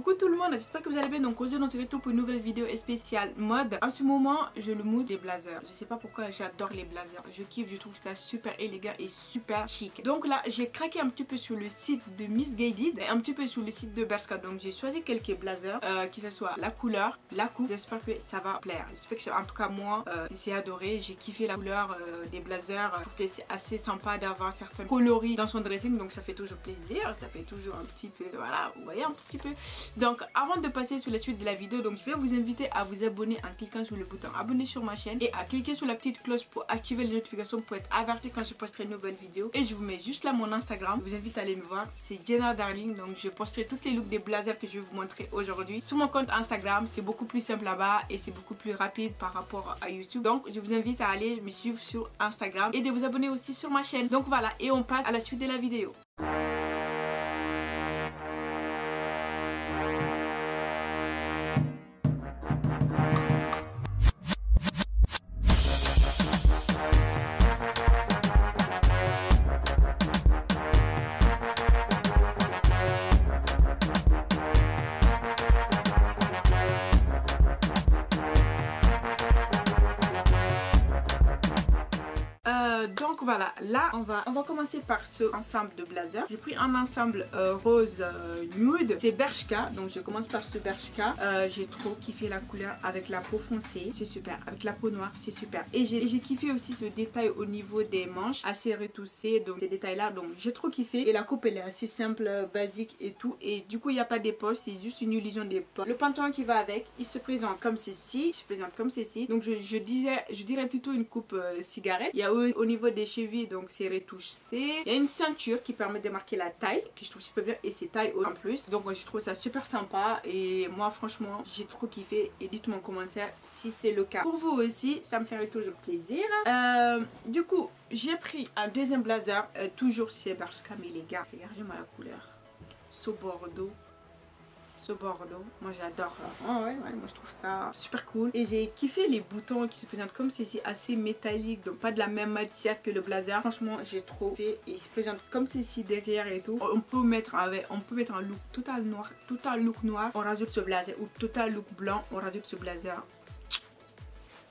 Coucou tout le monde, j'espère que vous allez bien. Donc aujourd'hui on se retrouve pour une nouvelle vidéo spéciale mode. En ce moment je le mood des blazers. Je sais pas pourquoi j'adore les blazers. Je kiffe, je trouve ça super élégant et super chic. Donc là j'ai craqué un petit peu sur le site de Miss Guided et un petit peu sur le site de Bershka. Donc j'ai choisi quelques blazers, que ce soit la couleur, la coupe. J'espère que ça va plaire. J'espère que en tout cas moi j'ai adoré. J'ai kiffé la couleur des blazers. Je trouve que c'est assez sympa d'avoir certains coloris dans son dressing. Donc ça fait toujours plaisir. Ça fait toujours un petit peu, voilà, vous voyez un petit peu. Donc avant de passer sur la suite de la vidéo, donc je vais vous inviter à vous abonner en cliquant sur le bouton abonner sur ma chaîne et à cliquer sur la petite cloche pour activer les notifications pour être averti quand je posterai une nouvelle vidéo. Et je vous mets juste là mon Instagram, je vous invite à aller me voir, c'est Jenna Darling. Donc je posterai toutes les looks des blazers que je vais vous montrer aujourd'hui sur mon compte Instagram. C'est beaucoup plus simple là-bas et c'est beaucoup plus rapide par rapport à YouTube. Donc je vous invite à aller me suivre sur Instagram et de vous abonner aussi sur ma chaîne. Donc voilà, et on passe à la suite de la vidéo. Donc voilà, là on va commencer par ce ensemble de blazers. J'ai pris un ensemble rose nude, c'est Bershka. Donc je commence par ce Bershka. J'ai trop kiffé la couleur avec la peau foncée, c'est super. Avec la peau noire, c'est super. Et j'ai kiffé aussi ce détail au niveau des manches, assez retoussé. Donc ces détails là, donc j'ai trop kiffé. Et la coupe elle est assez simple, basique et tout. Et du coup il n'y a pas des poches, c'est juste une illusion des poches. Le pantalon qui va avec, il se présente comme ceci. Il se présente comme ceci. Donc je dirais plutôt une coupe cigarette. Il y a au niveau des chevilles, donc c'est retouché. Il y a une ceinture qui permet de marquer la taille, que je trouve super bien, et c'est taille haute en plus. Donc je trouve ça super sympa et moi franchement j'ai trop kiffé. Et dites-moi en commentaire si c'est le cas pour vous aussi, ça me ferait toujours plaisir. Du coup j'ai pris un deuxième blazer, toujours chez Bershka, mais les gars, regardez-moi la couleur, ce bordeaux. Moi j'adore. Ouais, moi je trouve ça super cool. Et j'ai kiffé les boutons qui se présentent comme ceci, assez métallique, donc pas de la même matière que le blazer. Franchement j'ai trop fait. Et ils se présentent comme ceci derrière et tout. On peut mettre un look total look noir, on rajoute ce blazer, ou total look blanc, on rajoute ce blazer.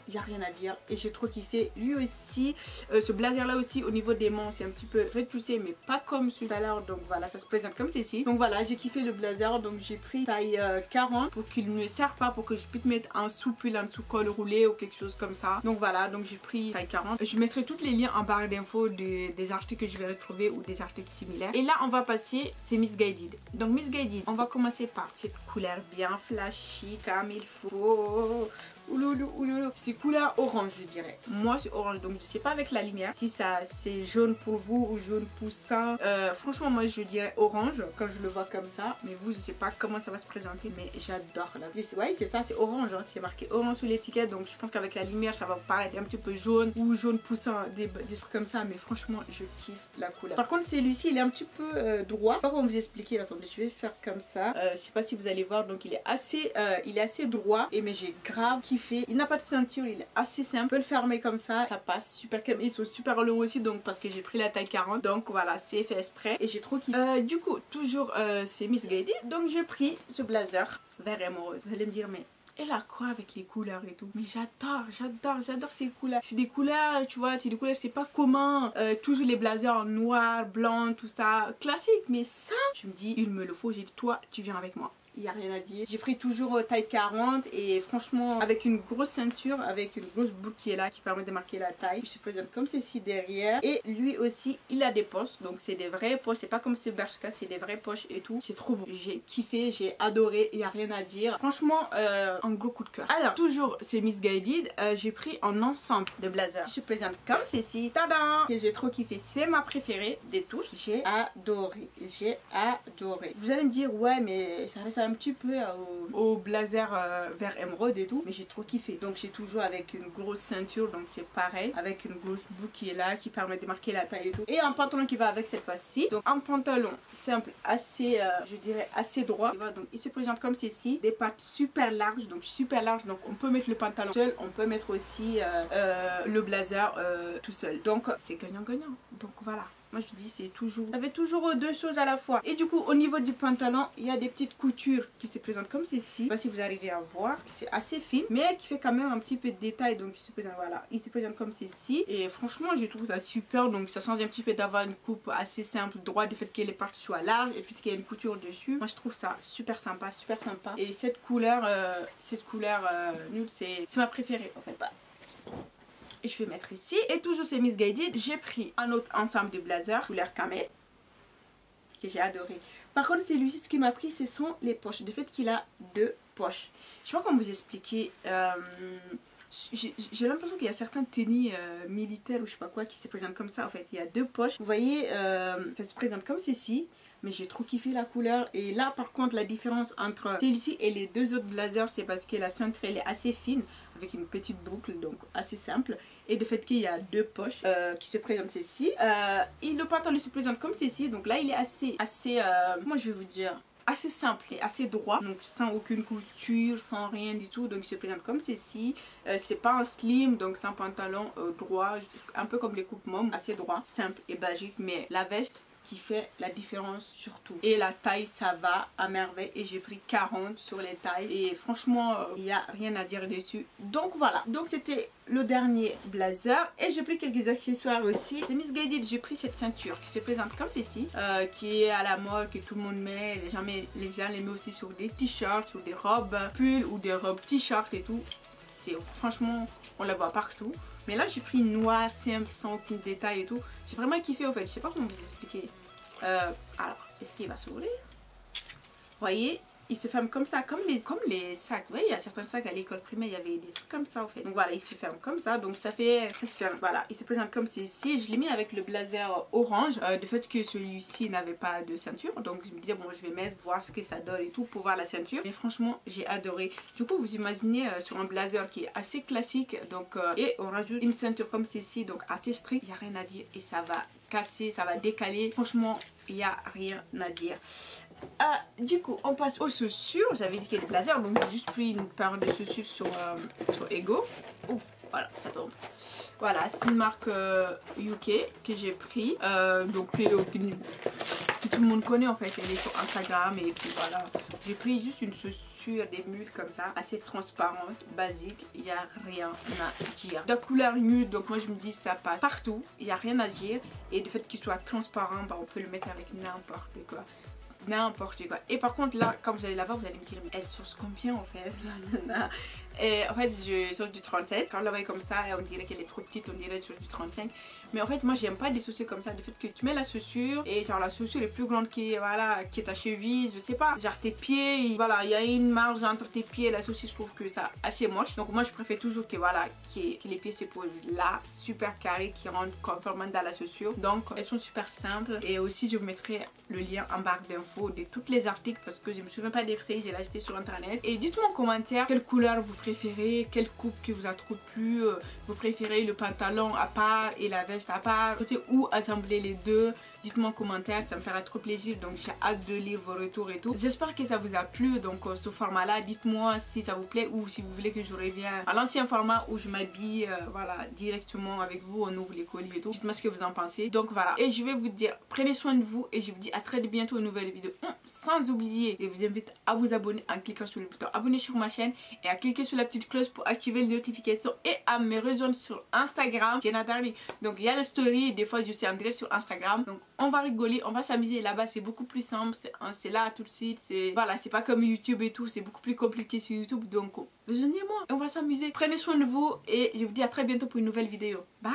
Il n'y a rien à dire et j'ai trop kiffé. Lui aussi, ce blazer là aussi, au niveau des manches c'est un petit peu retouché, mais pas comme celui tout à l'heure. Donc voilà, ça se présente comme ceci. Donc voilà, j'ai kiffé le blazer. Donc j'ai pris taille 40 pour qu'il ne me serve pas, pour que je puisse mettre un soupil en dessous, col roulé ou quelque chose comme ça. Donc voilà, donc j'ai pris taille 40. Je mettrai tous les liens en barre d'infos des articles que je vais retrouver ou des articles similaires. Et là on va passer, c'est Miss Guided. Donc Miss Guided, on va commencer par cette couleur bien flashy comme il faut. Ouloulou, ouloulou. C'est couleur orange je dirais. Moi c'est orange, donc je sais pas avec la lumière si ça c'est jaune pour vous ou jaune poussin. Franchement moi je dirais orange quand je le vois comme ça. Mais vous je sais pas comment ça va se présenter, mais j'adore là. Ouais c'est ça, c'est orange, hein. C'est marqué orange sur l'étiquette. Donc je pense qu'avec la lumière ça va paraître un petit peu jaune ou jaune poussin, des trucs comme ça. Mais franchement je kiffe la couleur. Par contre celui-ci il est un petit peu droit. Je sais pas comment vous expliquer, attendez je vais faire comme ça. Je sais pas si vous allez voir, donc il est assez droit. Et mais j'ai grave kiffé. Il n'a pas de ceinture, il est assez simple. On peut le fermer comme ça passe super calme. Ils sont super longs aussi, donc parce que j'ai pris la taille 40. Donc voilà, c'est fait exprès et j'ai trop kiffé. Du coup toujours c'est Miss Guided. Donc j'ai pris ce blazer vert émeraude. Vous allez me dire mais elle a quoi avec les couleurs et tout? Mais j'adore ces couleurs. C'est des couleurs, tu vois, c'est des couleurs, c'est pas commun. Toujours les blazers noir, blanc, tout ça, classique. Mais ça, je me dis, il me le faut. J'ai dit, toi, tu viens avec moi. Il n'y a rien à dire. J'ai pris toujours taille 40 et franchement avec une grosse ceinture, avec une grosse boucle qui est là, qui permet de marquer la taille. Je se présente comme ceci derrière. Et lui aussi il a des poches, donc c'est des vraies poches, c'est pas comme ce Bershka, c'est des vraies poches et tout. C'est trop beau, j'ai kiffé, j'ai adoré, il n'y a rien à dire. Franchement un gros coup de cœur. Alors toujours c'est Miss Guided, j'ai pris un ensemble de blazers. Je se présente comme ceci, tada, que j'ai trop kiffé, c'est ma préférée des tous. J'ai adoré. Vous allez me dire ouais mais ça reste un petit peu au blazer vert émeraude et tout, mais j'ai trop kiffé. Donc j'ai toujours avec une grosse ceinture, donc c'est pareil, avec une grosse boucle qui est là, qui permet de marquer la taille et tout, et un pantalon qui va avec cette fois-ci. Donc un pantalon simple, assez je dirais assez droit. Donc il se présente comme ceci, des pattes super larges, donc on peut mettre le pantalon seul, on peut mettre aussi le blazer tout seul, donc c'est gagnant gagnant. Donc voilà, moi je dis c'est toujours, ça fait toujours deux choses à la fois. Et du coup au niveau du pantalon, il y a des petites coutures qui se présentent comme ceci. Je sais pas si vous arrivez à voir, c'est assez fine mais qui fait quand même un petit peu de détail. Donc il se présente, voilà, il se présente comme ceci. Et franchement je trouve ça super. Donc ça change un petit peu d'avoir une coupe assez simple, droite, du fait que les parties soient larges et du fait qu'il y a une couture dessus. Moi je trouve ça super sympa, super sympa. Et cette couleur nude, c'est ma préférée en fait. Et je vais mettre ici. Et toujours chez Missguided, j'ai pris un autre ensemble de blazers couleur camel que j'ai adoré. Par contre celui-ci, ce qui m'a pris, ce sont les poches. Du fait qu'il a deux poches. Je sais pas comment vous expliquer. J'ai l'impression qu'il y a certains tenues militaires ou je sais pas quoi qui se présentent comme ça. En fait il y a deux poches. Vous voyez, ça se présente comme ceci. Mais j'ai trop kiffé la couleur. Et là par contre la différence entre celui-ci et les deux autres blazers, c'est parce que la ceinture elle est assez fine avec une petite boucle, donc assez simple. Et de fait qu'il y a deux poches qui se présentent ceci. Et le pantalon se présente comme ceci. Donc là il est assez comment je vais vous dire, assez simple et assez droit, donc sans aucune couture, sans rien du tout. Donc il se présente comme ceci. C'est pas un slim, donc c'est un pantalon droit, un peu comme les coupes mômes, assez droit, simple et basique. Mais la veste qui fait la différence surtout. Et la taille ça va à merveille. Et j'ai pris 40 sur les tailles. Et franchement il n'y a rien à dire dessus. Donc voilà. Donc c'était le dernier blazer. Et j'ai pris quelques accessoires aussi. C'est Missguided, j'ai pris cette ceinture qui se présente comme ceci. Qui est à la mode, que tout le monde met. Les gens les mettent aussi sur des t-shirts, sur des robes pulls ou des robes t-shirts et tout. Franchement on la voit partout. Mais là j'ai pris une noire simple sans aucun détail et tout. J'ai vraiment kiffé en fait. Je sais pas comment vous expliquer. Alors est-ce qu'il va s'ouvrir? Vous voyez, il se ferme comme ça, comme les sacs. Vous voyez, il y a certains sacs à l'école primaire, il y avait des trucs comme ça en fait. Donc voilà, il se ferme comme ça. Donc ça se ferme. Voilà, il se présente comme ceci. Je l'ai mis avec le blazer orange. Du fait que celui-ci n'avait pas de ceinture. Donc je me disais bon, je vais mettre, voir ce que ça donne et tout pour voir la ceinture. Mais franchement j'ai adoré. Du coup vous imaginez sur un blazer qui est assez classique. Donc et on rajoute une ceinture comme ceci, donc assez stricte. Il n'y a rien à dire et ça va casser, ça va décaler. Franchement il n'y a rien à dire. Du coup on passe aux chaussures. J'avais dit qu'il y a des blazers, donc j'ai juste pris une paire de chaussures sur Ego. Oh, voilà, ça tombe. Voilà, c'est une marque UK que j'ai pris, donc que tout le monde connaît en fait. Elle est sur Instagram et puis voilà. J'ai pris juste une chaussure, des mules comme ça, assez transparente, basique. Il n'y a rien à dire. De couleur nude, donc moi je me dis ça passe partout. Il n'y a rien à dire. Et du fait qu'il soit transparent, bah, on peut le mettre avec n'importe quoi. N'importe quoi. Et par contre là, quand vous allez la voir, vous allez me dire mais elle sauce combien en fait? Et en fait je sauce du 37. Quand on la voit comme ça, on dirait qu'elle est trop petite, on dirait sauce du 35. Mais en fait moi j'aime pas des chaussures comme ça. Du fait que tu mets la chaussure et genre la chaussure est plus grande qui est ta cheville, je sais pas, genre tes pieds, voilà, il y a une marge entre tes pieds et la chaussure. Je trouve que ça assez moche. Donc moi je préfère toujours que voilà, que les pieds se posent là, super carré, qui rentrent conformément dans la chaussure. Donc elles sont super simples. Et aussi je vous mettrai le lien en barre d'infos de tous les articles parce que je me souviens pas des prix, j'ai acheté sur internet. Et dites-moi en commentaire quelle couleur vous préférez, quelle coupe qui vous a trop plu, vous préférez le pantalon à part et la veste à part, ou assembler les deux. Dites-moi en commentaire, ça me fera trop plaisir. Donc j'ai hâte de lire vos retours et tout. J'espère que ça vous a plu. Donc ce format là, dites-moi si ça vous plaît ou si vous voulez que je revienne à l'ancien format où je m'habille voilà, directement avec vous, on ouvre les colis et tout. Dites-moi ce que vous en pensez. Donc voilà, et je vais vous dire, prenez soin de vous et je vous dis à très bientôt une nouvelle vidéo. Sans oublier, je vous invite à vous abonner en cliquant sur le bouton abonner sur ma chaîne et à cliquer sur la petite cloche pour activer les notifications et à me rejoindre sur Instagram, Jenna Darling. Donc il y a le story, des fois je suis en direct sur Instagram. Donc on va rigoler, on va s'amuser là-bas, c'est beaucoup plus simple, c'est là tout de suite, voilà, c'est pas comme YouTube et tout, c'est beaucoup plus compliqué sur YouTube. Donc rejoignez-moi et on va s'amuser. Prenez soin de vous et je vous dis à très bientôt pour une nouvelle vidéo. Bye.